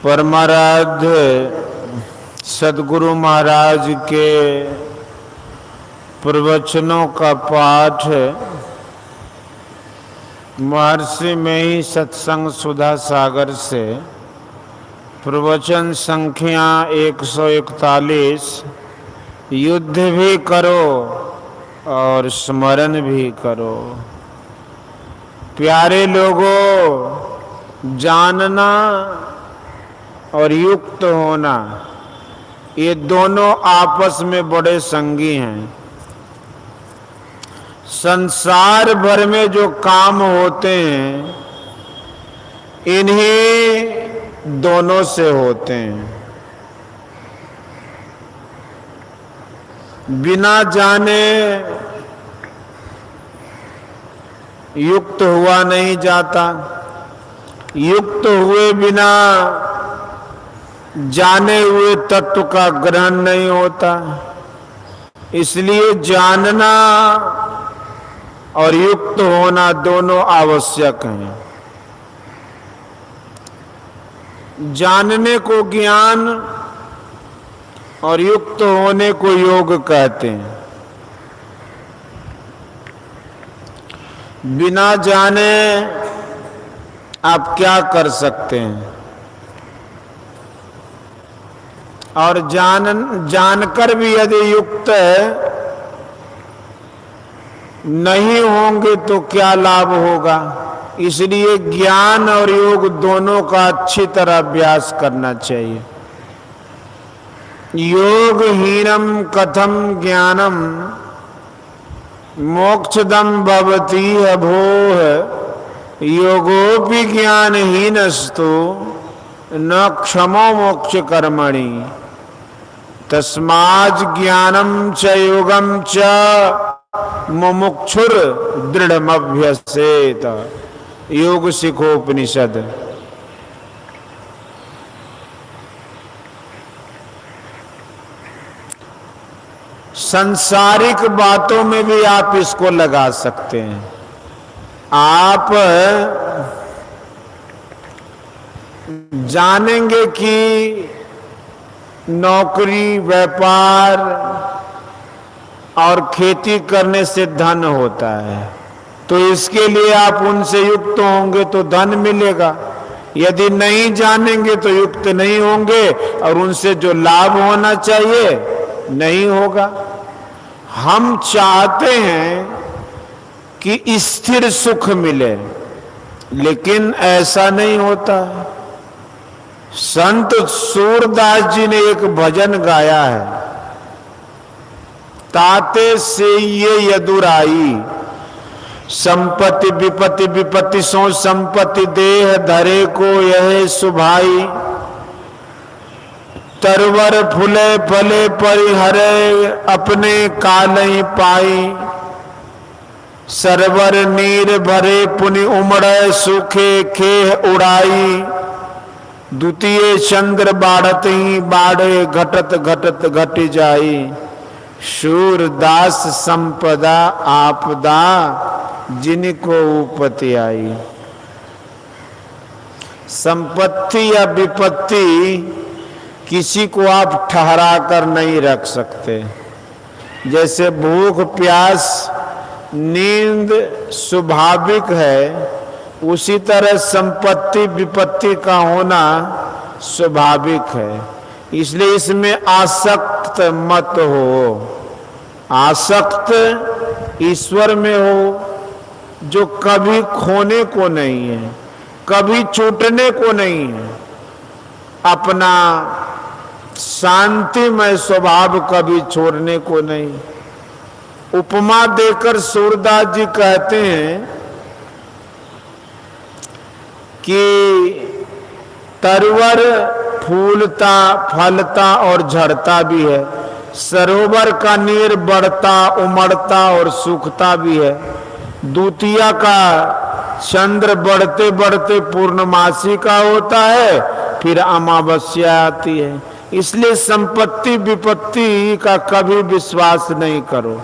परमाराध्य सद्गुरु महाराज के प्रवचनों का पाठ महर्षि में ही सत्संग सुधा सागर से प्रवचन संख्या 141। युद्ध भी करो और स्मरण भी करो। प्यारे लोगों, जानना और युक्त होना ये दोनों आपस में बड़े संगी हैं। संसार भर में जो काम होते हैं इन्हीं दोनों से होते हैं। बिना जाने युक्त हुआ नहीं जाता, युक्त हुए बिना जाने हुए तत्व का ग्रहण नहीं होता। इसलिए जानना और युक्त होना दोनों आवश्यक हैं। जानने को ज्ञान और युक्त होने को योग कहते हैं। बिना जाने आप क्या कर सकते हैं, और जानकर भी यदि युक्त नहीं होंगे तो क्या लाभ होगा। इसलिए ज्ञान और योग दोनों का अच्छी तरह अभ्यास करना चाहिए। योग हीनम कथम ज्ञानम मोक्षदम भवति अभोः योगोपि ज्ञानहीनस्तु न क्षमो मोक्ष कर्मणि तस्मात् ज्ञानम च योगम च मुमुक्षुर दृढ़मभ्यसेत। योग सिखोपनिषद। सांसारिक बातों में भी आप इसको लगा सकते हैं। आप जानेंगे कि नौकरी, व्यापार और खेती करने से धन होता है, तो इसके लिए आप उनसे युक्त होंगे तो धन मिलेगा। यदि नहीं जानेंगे तो युक्त नहीं होंगे और उनसे जो लाभ होना चाहिए नहीं होगा। हम चाहते हैं कि स्थिर सुख मिले, लेकिन ऐसा नहीं होता। संत सूरदास जी ने एक भजन गाया है, ताते से ये यदुराई संपत्ति विपत्ति विपत्ति सो संपत्ति देह धरे को यह सुभाई तरवर फूले फले परिहरे अपने कालई पाई सरवर नीर भरे पुनि उमड़े सूखे खेह उड़ाई द्वितीय चंद्र बाढ़त ही बाढ़े घटत घटत घट जाई शूरदास संपदा आपदा जिनको उपति आई। संपत्ति या विपत्ति किसी को आप ठहरा कर नहीं रख सकते। जैसे भूख प्यास नींद स्वाभाविक है, उसी तरह संपत्ति विपत्ति का होना स्वाभाविक है। इसलिए इसमें आसक्त मत हो। आसक्त ईश्वर में हो जो कभी खोने को नहीं है, कभी छूटने को नहीं है। अपना शांतिमय स्वभाव कभी छोड़ने को नहीं। उपमा देकर सूरदास जी कहते हैं कि तरवर फूलता फलता और झड़ता भी है, सरोवर का नीर बढ़ता उमड़ता और सूखता भी है, द्वितीया का चंद्र बढ़ते बढ़ते पूर्णमासी का होता है, फिर अमावस्या आती है। इसलिए संपत्ति विपत्ति का कभी विश्वास नहीं करो।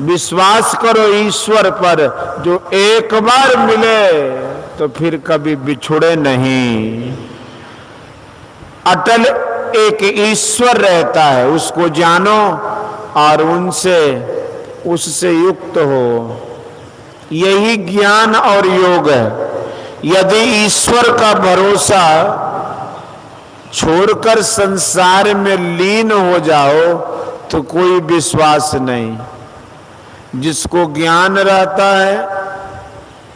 विश्वास करो ईश्वर पर, जो एक बार मिले तो फिर कभी बिछुड़े नहीं। अटल एक ईश्वर रहता है, उसको जानो और उससे युक्त हो। यही ज्ञान और योग है। यदि ईश्वर का भरोसा छोड़कर संसार में लीन हो जाओ तो कोई विश्वास नहीं। जिसको ज्ञान रहता है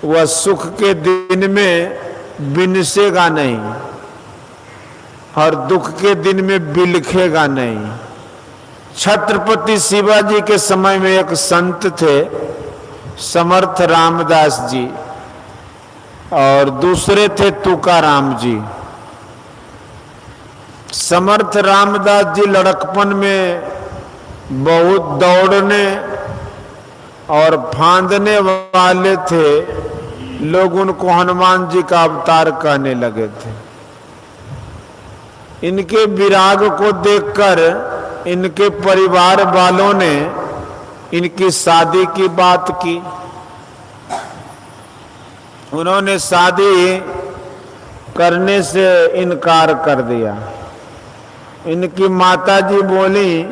वह सुख के दिन में बिनसेगा नहीं और दुख के दिन में बिलखेगा नहीं। छत्रपति शिवाजी के समय में एक संत थे, समर्थ रामदास जी, और दूसरे थे तुकाराम जी। समर्थ रामदास जी लड़कपन में बहुत दौड़ने और फांदने वाले थे। लोग उनको हनुमान जी का अवतार कहने लगे थे। इनके विराग को देखकर इनके परिवार वालों ने इनकी शादी की बात की। उन्होंने शादी करने से इनकार कर दिया। इनकी माताजी बोली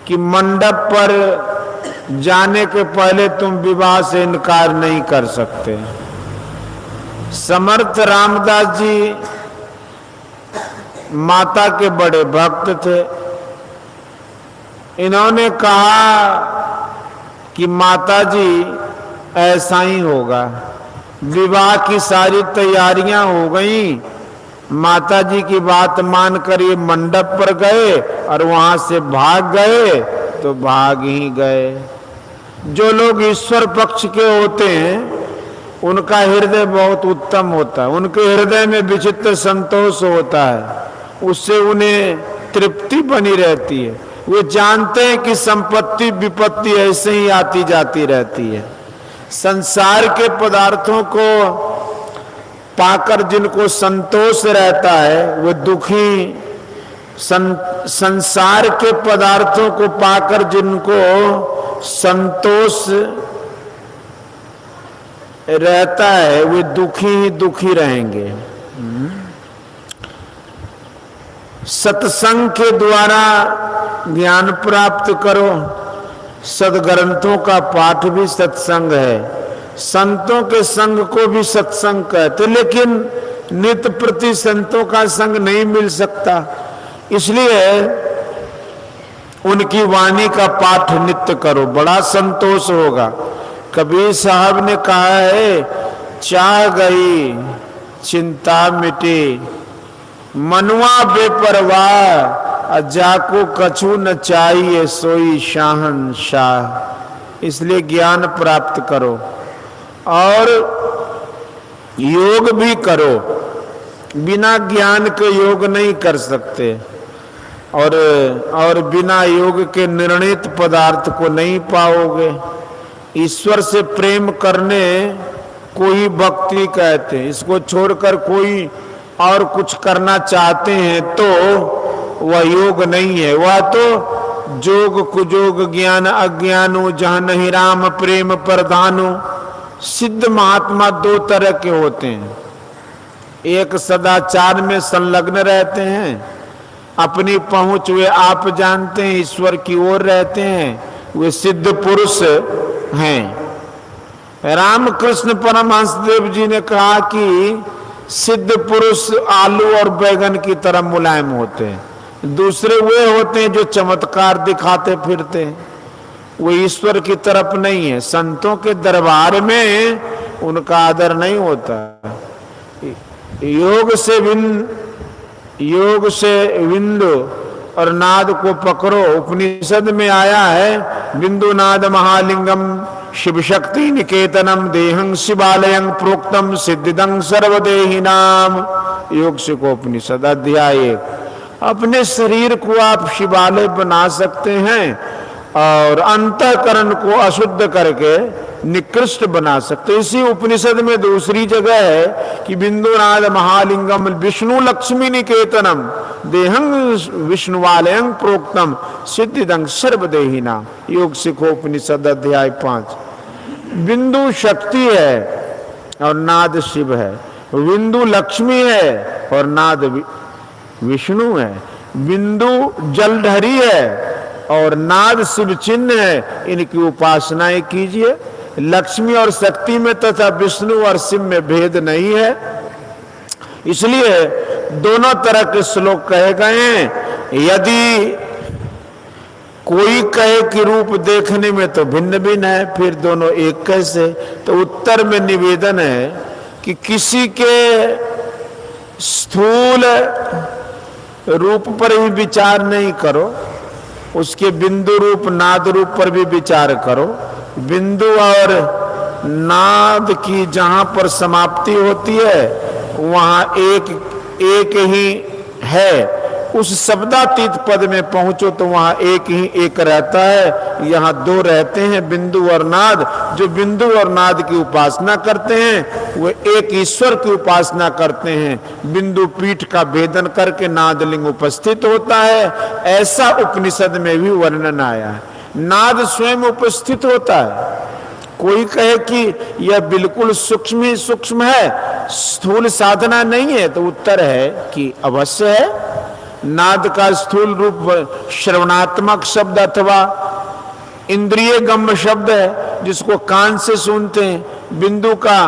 कि मंडप पर जाने के पहले तुम विवाह से इनकार नहीं कर सकते। समर्थ रामदास जी माता के बड़े भक्त थे। इन्होंने कहा कि माताजी ऐसा ही होगा। विवाह की सारी तैयारियां हो गई। माताजी की बात मानकर ये मंडप पर गए और वहां से भाग गए तो भाग ही गए। जो लोग ईश्वर पक्ष के होते हैं उनका हृदय बहुत उत्तम होता है। उनके हृदय में विचित्र संतोष होता है, उससे उन्हें तृप्ति बनी रहती है। वे जानते हैं कि संपत्ति विपत्ति ऐसे ही आती जाती रहती है। संसार के पदार्थों को पाकर जिनको संतोष रहता है वे दुखी, संसार के पदार्थों को पाकर जिनको संतोष रहता है वे दुखी ही दुखी रहेंगे। सत्संग के द्वारा ज्ञान प्राप्त करो। सदग्रंथों का पाठ भी सत्संग है। संतों के संग को भी सत्संग कहते, लेकिन नित्य प्रति संतों का संग नहीं मिल सकता। इसलिए उनकी वाणी का पाठ नित्य करो, बड़ा संतोष होगा। कबीर साहब ने कहा है, चाह गई चिंता मिटी, मनुआ बेपरवाह, जाको कछु न चाहिए सोई शाहनशाह। इसलिए ज्ञान प्राप्त करो और योग भी करो। बिना ज्ञान के योग नहीं कर सकते और बिना योग के निर्णित पदार्थ को नहीं पाओगे। ईश्वर से प्रेम करने को ही भक्ति कहते हैं। इसको छोड़कर कोई और कुछ करना चाहते हैं तो वह योग नहीं है। वह तो जोग कुजोग ज्ञान अज्ञानो, जहां नहीं राम प्रेम प्रधानो। सिद्ध महात्मा दो तरह के होते हैं। एक सदाचार में संलग्न रहते हैं, अपनी पहुंच वे आप जानते हैं, ईश्वर की ओर रहते हैं, वे सिद्ध पुरुष हैं। रामकृष्ण परमहंस देव जी ने कहा कि सिद्ध पुरुष आलू और बैगन की तरह मुलायम होते हैं। दूसरे वे होते हैं जो चमत्कार दिखाते फिरते हैं, वो ईश्वर की तरफ नहीं है। संतों के दरबार में उनका आदर नहीं होता। योग से बिंदु और नाद को पकड़ो। उपनिषद में आया है, बिंदु नाद महालिंगम शिव शक्ति निकेतनम देहं शिवालयं प्रोक्तम सिद्धिदं सर्वदेहिनाम। योग शिकोपनिषद अध्याय 1। अपने शरीर को आप शिवालय बना सकते हैं और अंतःकरण को अशुद्ध करके निकृष्ट बना सकते। इसी उपनिषद में दूसरी जगह है कि बिंदुनाद महालिंगम विष्णु लक्ष्मी निकेतनम देहं विष्णुवालयं प्रोक्तम सिद्धिदं सर्वदेहिनाम। योग शिखोपनिषद अध्याय 5। बिंदु शक्ति है और नाद शिव है। बिंदु लक्ष्मी है और नाद विष्णु है, बिंदु जलधरी है और नाद शिव चिन्ह है। इनकी उपासनाएं कीजिए। लक्ष्मी और शक्ति में तथा विष्णु और शिव में भेद नहीं है, इसलिए दोनों तरह के श्लोक कहे गए हैं। यदि कोई कहे कि रूप देखने में तो भिन्न भिन्न है, फिर दोनों एक कैसे? तो उत्तर में निवेदन है कि किसी के स्थूल रूप पर ही विचार नहीं करो, उसके बिंदु रूप नाद रूप पर भी विचार करो। बिंदु और नाद की जहां पर समाप्ति होती है वहां एक ही है। उस शब्दातीत पद में पहुंचो तो वहां एक ही एक रहता है, यहाँ दो रहते हैं, बिंदु और नाद। जो बिंदु और नाद की उपासना करते हैं वो एक ईश्वर की उपासना करते हैं। बिंदु पीठ का भेदन करके नादलिंग उपस्थित होता है, ऐसा उपनिषद में भी वर्णन आया है। नाद स्वयं उपस्थित होता है। कोई कहे कि यह बिल्कुल सूक्ष्म ही सूक्ष्म है, स्थूल साधना नहीं है, तो उत्तर है कि अवश्य है। नाद का स्थूल रूप श्रवणात्मक शब्द अथवा इंद्रिय गम्य शब्द है, जिसको कान से सुनते हैं। बिंदु का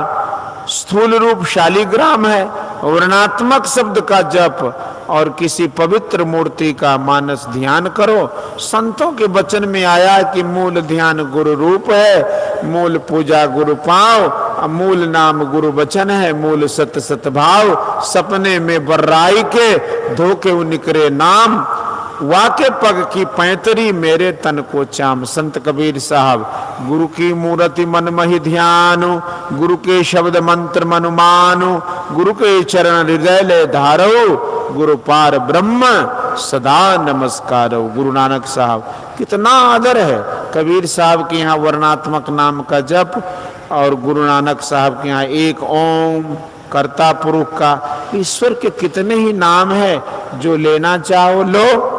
स्थूल रूप शालिग्राम है, वर्णात्मक शब्द का जप और किसी पवित्र मूर्ति का मानस ध्यान करो। संतों के वचन में आया कि मूल ध्यान गुरु रूप है, मूल पूजा गुरु पांव, मूल नाम गुरु वचन है, मूल सत सत भाव, सपने में बर्राई के धोखे निकरे नाम, वाके पग की पैंतरी मेरे तन को चाम। संत कबीर साहब, गुरु की मूर्ति मन महि ध्यानु, गुरु के शब्द मंत्र मनु मानु, गुरु के चरण हृदय ले धारो, गुरु पार ब्रह्म सदा नमस्कारो। गुरु नानक साहब, कितना आदर है कबीर साहब के यहाँ वर्णात्मक नाम का जप, और गुरु नानक साहब के यहाँ एक ओम कर्ता पुरुष का। ईश्वर के कितने ही नाम है, जो लेना चाहो लो।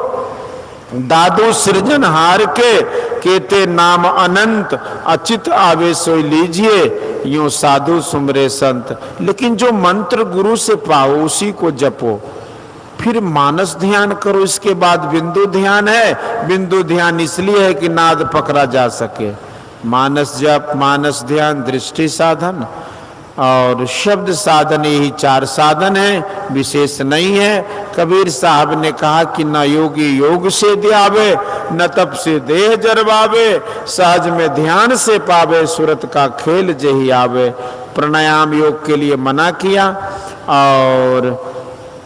दादू सृजनहार के केते नाम अनंत, अचित आवे सोई लीजिए, यूं साधु सुमरे संत। लेकिन जो मंत्र गुरु से पाओ उसी को जपो, फिर मानस ध्यान करो। इसके बाद बिंदु ध्यान है। बिंदु ध्यान इसलिए है कि नाद पकड़ा जा सके। मानस जप, मानस ध्यान, दृष्टि साधन और शब्द साधन, यही चार साधन है, विशेष नहीं है। कबीर साहब ने कहा कि न योगी योग से ध्यावे, न तप से देह जरवावे, सहज में ध्यान से पावे, सूरत का खेल जही आवे। प्राणायाम योग के लिए मना किया, और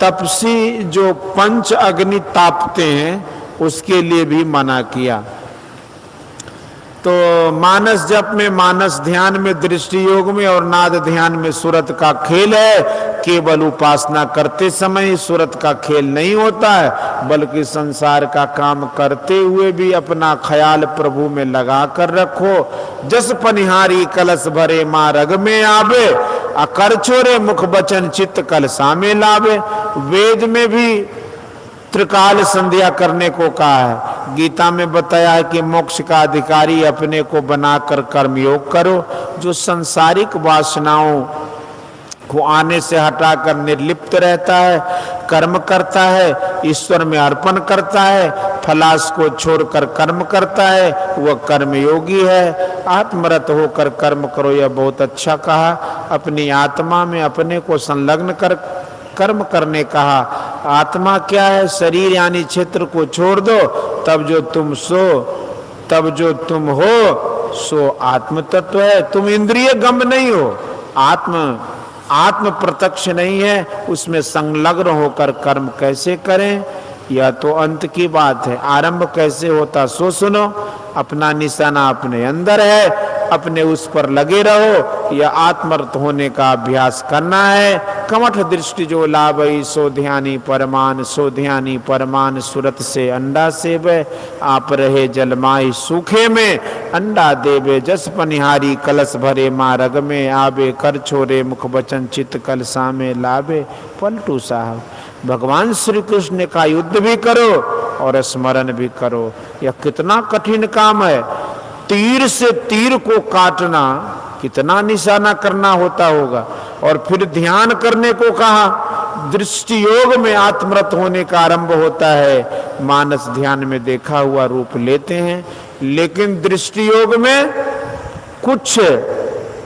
तपसी जो पंच अग्नि तापते हैं उसके लिए भी मना किया। तो मानस जप में, मानस ध्यान में, दृष्टि योग में और नाद ध्यान में सूरत का खेल है। केवल उपासना करते समय ही सूरत का खेल नहीं होता है, बल्कि संसार का काम करते हुए भी अपना ख्याल प्रभु में लगा कर रखो। जस पनिहारी कलश भरे माँ रग में आवे, अकर छोरे मुख बचन चित्त कलसा में लावे। वेद में भी त्रिकाल संध्या करने को कहा है। गीता में बताया है कि मोक्ष का अधिकारी अपने को बनाकर कर्मयोग करो। जो सांसारिक वासनाओं को आने से हटाकर निर्लिप्त रहता है, कर्म करता है, ईश्वर में अर्पण करता है, फलास को छोड़कर कर्म करता है, वह कर्मयोगी है। आत्मरत होकर कर्म करो, यह बहुत अच्छा कहा। अपनी आत्मा में अपने को संलग्न कर कर्म करने कहा। आत्मा क्या है? शरीर यानी क्षेत्र को छोड़ दो, तब जो तुम हो सो आत्म तत्व है। तुम इंद्रिय गम नहीं हो, आत्म प्रत्यक्ष नहीं है। उसमें संलग्न होकर कर्म कैसे करें, यह तो अंत की बात है। आरंभ कैसे होता सो सुनो। अपना निशाना अपने अंदर है, अपने उस पर लगे रहो। यह आत्मरत होने का अभ्यास करना है। कमठ दृष्टि जो लाभई सो ध्यानी परमान, सो ध्यानी परमान सूरत से अंडा सेवे। आप रहे जलमाई सूखे में, अंडा देवे जस पनिहारी कलश भरे माँ रग में आवे। कर छोरे मुख बचन चित्त कलसा में लावे। पलटू साहब, भगवान श्री कृष्ण का युद्ध भी करो और स्मरण भी करो। यह कितना कठिन काम है। तीर से तीर को काटना कितना निशाना करना होता होगा। और फिर ध्यान करने को कहा। दृष्टि योग में आत्मरत होने का आरंभ होता है। मानस ध्यान में देखा हुआ रूप लेते हैं, लेकिन दृष्टि योग में कुछ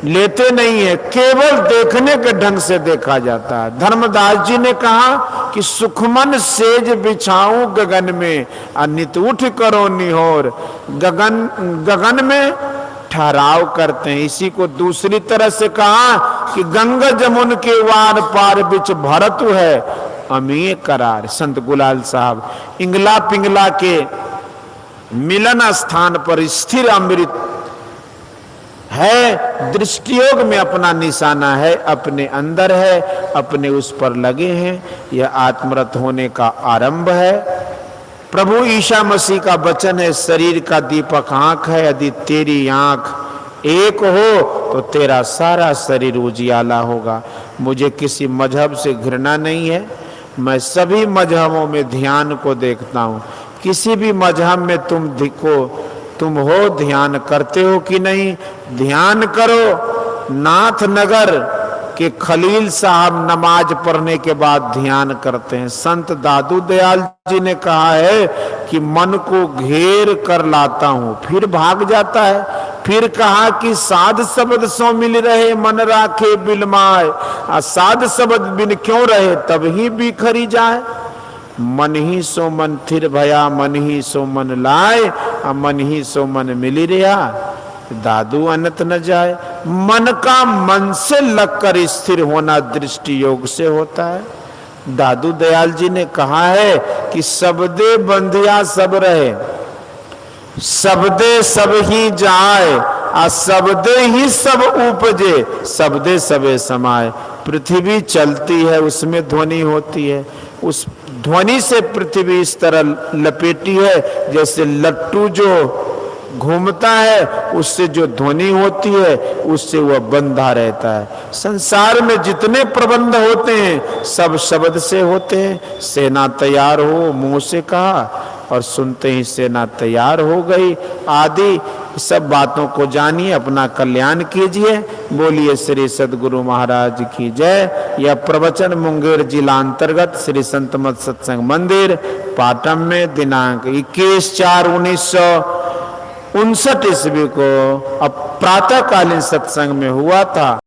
लेते नहीं है, केवल देखने के ढंग से देखा जाता है। धर्मदास जी ने कहा कि सुखमन सेज बिछाऊं गगन में, अनित उठ करो निहोर। गगन में ठहराव करते हैं। इसी को दूसरी तरह से कहा कि गंगा जमुन के वार पार बिच भरतु है अमीय करार। संत गुलाल साहब इंगला पिंगला के मिलन स्थान पर स्थिर अमृत है, दृष्टियोग में अपना निशाना है, अपने अंदर है, अपने उस पर लगे हैं। यह आत्मरत होने का आरंभ है। प्रभु ईसा मसीह का वचन है, शरीर का दीपक आंख है, यदि तेरी आंख एक हो तो तेरा सारा शरीर उजियाला होगा। मुझे किसी मजहब से घृणा नहीं है, मैं सभी मजहबों में ध्यान को देखता हूँ। किसी भी मजहब में तुम हो ध्यान करते हो कि नहीं, ध्यान करो। नाथनगर के खलील साहब नमाज पढ़ने के बाद ध्यान करते हैं। संत दादू दयाल जी ने कहा है कि मन को घेर कर लाता हूं, फिर भाग जाता है। फिर कहा कि साध शब्द सो मिल रहे मन राखे बिलमाए, साध शब्द बिन क्यों रहे तब ही बिखरी जाए। मन ही सो मन थिर भया, मन ही सो मन लाए, मन ही सो मन मिली रहा, दादू अनंत न जाए। मन का मन से लगकर स्थिर होना दृष्टि योग से होता है। दादू दयाल जी ने कहा है कि सबदे बंधिया सब रहे, सबदे सब ही जाए, आ सबदे ही सब उपजे, सबदे सबे समाए। पृथ्वी चलती है, उसमें ध्वनि होती है, उस ध्वनि से पृथ्वी इस तरह लपेटी है जैसे लट्टू जो घूमता है, उससे जो ध्वनि होती है उससे वह बंधा रहता है। संसार में जितने प्रबंध होते हैं सब शब्द से होते हैं। सेना तैयार हो मुंह से कहा और सुनते ही सेना तैयार हो गई, आदि सब बातों को जानिए, अपना कल्याण कीजिए। बोलिए श्री सद्गुरु महाराज की जय। यह प्रवचन मुंगेर जिला अंतर्गत श्री संत मत सत्संग मंदिर पाटम में दिनांक 21/4/1959 ईस्वी को प्रातःकालीन सत्संग में हुआ था।